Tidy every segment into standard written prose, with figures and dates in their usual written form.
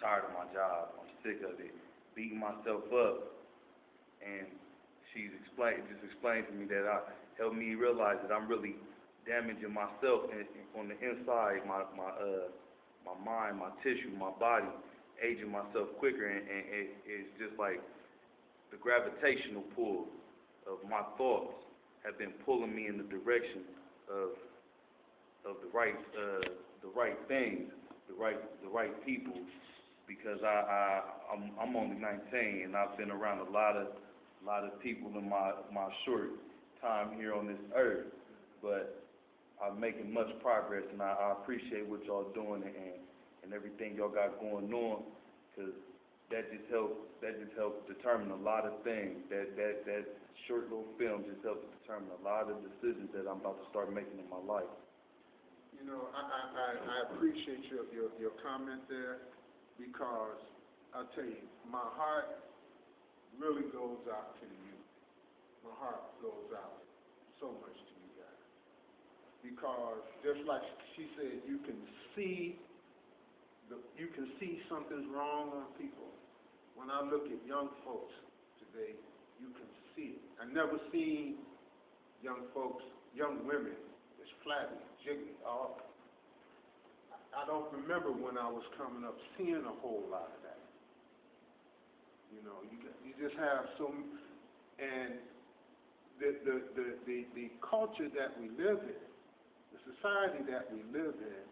tired of my job. I'm sick of it, beating myself up. And just explained to me that helped me realize that I'm really damaging myself on the inside, my mind, my tissue, my body, aging myself quicker, and it's just like the gravitational pull of my thoughts have been pulling me in the direction of the right things, the right people, because I'm only 19 and I've been around a lot of people in my short time here on this earth, but I'm making much progress, and I appreciate what y'all doing and everything y'all got going on, because that just helped determine a lot of things. That short little film just helped determine a lot of decisions that I'm about to start making in my life. You know, I appreciate your comment there, because I'll tell you, my heart really goes out to you. My heart goes out so much to you guys, because just like she said, you can see something's wrong on people. When I look at young folks today, you can see it. I never seen young women as flabby, jiggly. I don't remember when I was coming up seeing a whole lot of that. You know, you just have and the culture that we live in, the society that we live in,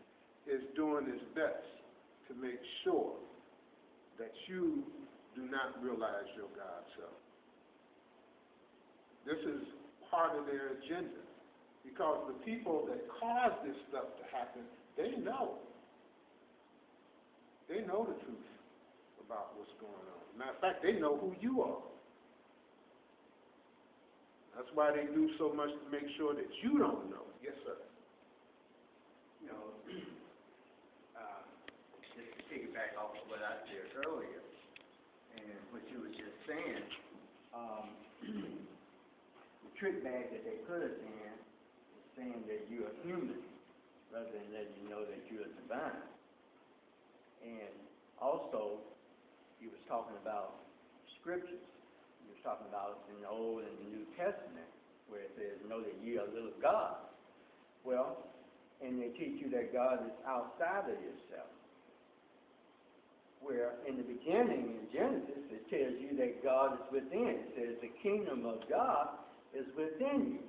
is doing its best to make sure that you do not realize your God self. This is part of their agenda, because the people that cause this stuff to happen, they know the truth about what's going on. Matter of fact, they know who you are. That's why they do so much to make sure that you don't know. Yes, sir. You know, just to piggyback off of what I said earlier, and what you were just saying, the trick bag that they put us in is saying that you're human, rather than letting you know that you're divine. And also, you was talking about scriptures. You was talking about in the Old and the New Testament, where it says, know that ye are little gods. Well, and they teach you that God is outside of yourself. Where in the beginning, in Genesis, it tells you that God is within. It says the kingdom of God is within you.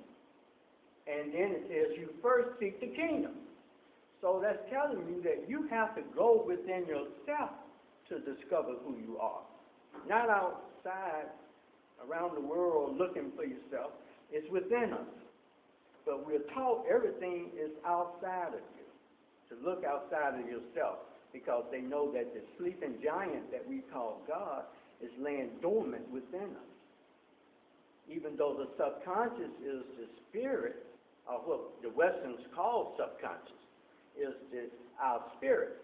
And then it tells you first seek the kingdom. So that's telling you that you have to go within yourself to discover who you are. Not outside, around the world looking for yourself. It's within us. But we're taught everything is outside of you, to look outside of yourself, because they know that the sleeping giant that we call God is laying dormant within us. Even though the subconscious is the spirit, or what the Westerns call subconscious, is our spirit.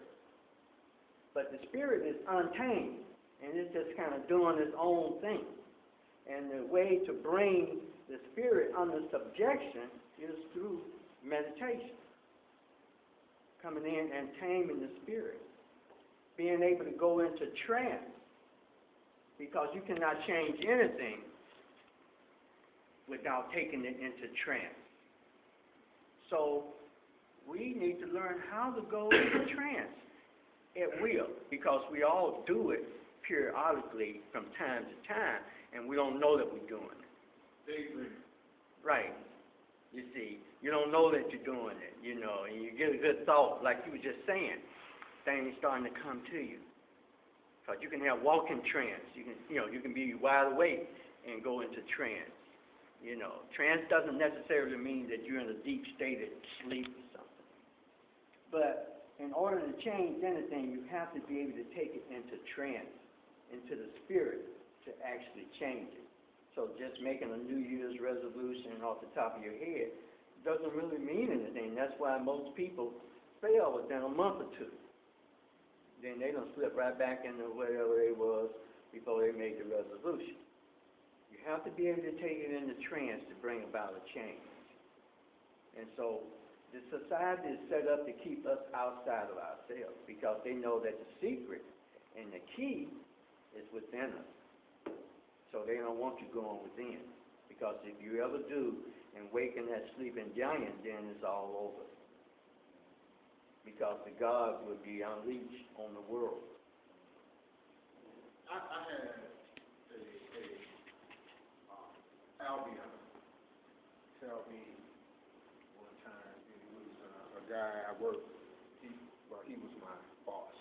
But the spirit is untamed, and it's just kind of doing its own thing. And the way to bring the spirit under subjection is through meditation. Coming in and taming the spirit. Being able to go into trance. Because you cannot change anything without taking it into trance. So we need to learn how to go into trance at will, because we all do it periodically from time to time, and we don't know that we're doing it. Daydream. Right. You see, you don't know that you're doing it, you know, and you get a good thought, like you were just saying, things starting to come to you. Because you can have walking trance. You can be wide awake and go into trance. You know, trance doesn't necessarily mean that you're in a deep state of sleep or something. But in order to change anything, you have to be able to take it into trance, into the spirit, to actually change it. So just making a New Year's resolution off the top of your head doesn't really mean anything. That's why most people fail within a month or two. Then they don't slip right back into whatever they was before they made the resolution. You have to be able to take it into trance to bring about a change. And so the society is set up to keep us outside of ourselves, because they know that the secret And the key is within us. So they don't want you going within. Because if you ever do and waken that sleeping giant, then it's all over. Because the gods will be unleashed on the world. I had Albion tell me one time, it was a guy I worked, he was my boss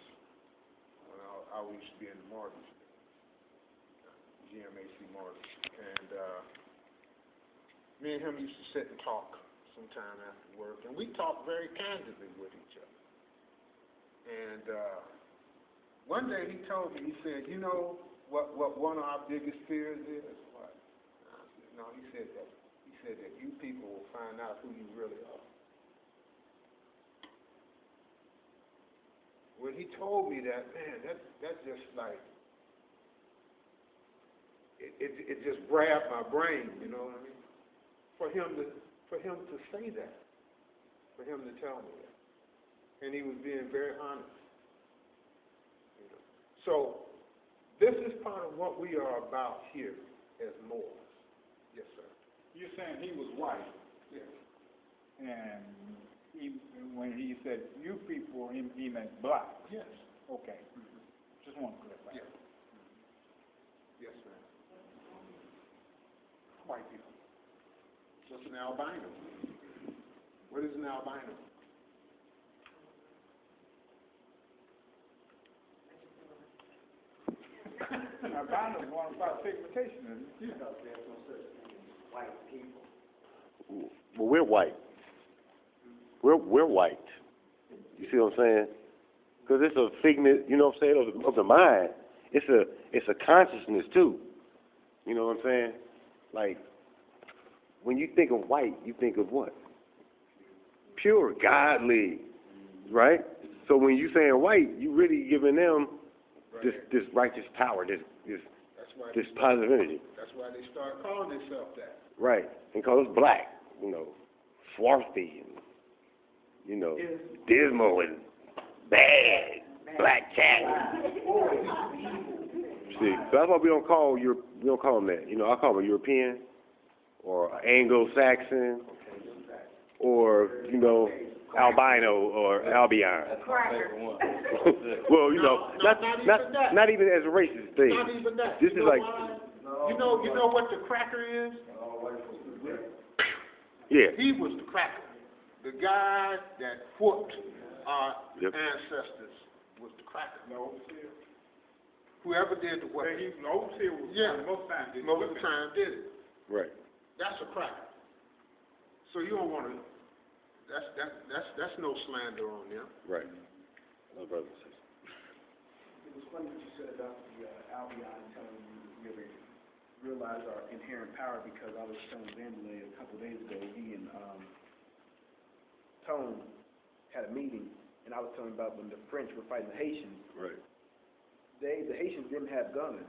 when I used to be in the Moorish, GMAC Moorish, and me and him used to sit and talk sometime after work, and we talked very candidly with each other. And one day he told me, he said, you know what one of our biggest fears is? What? I said, no, he said that you people will find out who you really are. When he told me that, man, that just like, it just grabbed my brain, you know what I mean? For him to say that, for him to tell me that. And he was being very honest. You know? So this is part of what we are about here as Moors. Yes, sir. You're saying he was white, Yes. and when he said you people, he meant black. Yes. Okay. Just want to clarify. Yes. Yes, ma'am. White people. What's an albino? What is an albino? Albino is one about pigmentation, isn't it? Because there's no such thing as white people. Well, we're white. We're white. You see what I'm saying? Because it's a figment, you know what I'm saying, of the mind. It's a consciousness too. You know what I'm saying? Like, when you think of white, you think of what? Pure, godly, right? So when you saying white, you really giving them this righteous power, this positive energy. That's why they start calling themselves that. Right. And call us black, you know, swarthy, and, you know, dismal and bad, black cat. See, so that's why we don't call them that. You know, I call them a European or Anglo-Saxon or, you know, albino or Albion. Well, you know, not even as a racist thing. Not even that. This is like, you know what the cracker is? yeah. He was the cracker. The guy that whooped our ancestors was the cracker. No. Whoever did the whipping. Most of the time did it. Right. That's a cracker. So you don't want to. That's no slander on them. Right. No brother and sister. It was funny what you said about the Albion telling you to really realize our inherent power, because I was telling Vandalay a couple of days ago, he and Tone had a meeting, and I was telling him about when the French were fighting the Haitians. Right. The Haitians didn't have guns.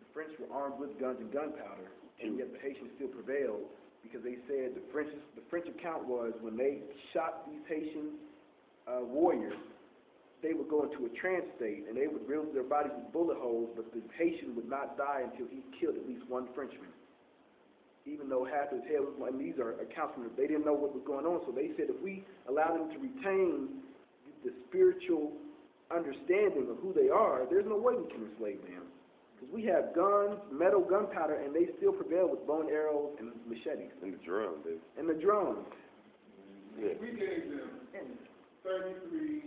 The French were armed with guns and gunpowder, and yet the Haitians still prevailed, because they said the French account was when they shot these Haitian warriors, they would go into a trance state, and they would riddle their bodies with bullet holes, but the Haitian would not die until he killed at least one Frenchman, even though half his head was, and these are accounts from, they didn't know what was going on, so they said if we allow them to retain the spiritual understanding of who they are, there's no way we can enslave them. Because we have guns, metal, gunpowder, and they still prevail with bow and arrows and machetes. And the drum, dude. And the drones. Yeah. We gave them 33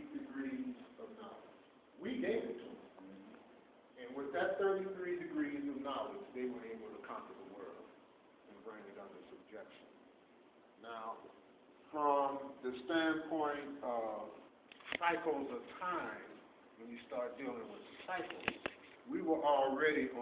degrees of knowledge. We gave it to them. And with that 33 degrees of knowledge, they were able to conquer the world and bring it under subjection. Now, from the standpoint of cycles of time, when you start dealing with cycles, we were already on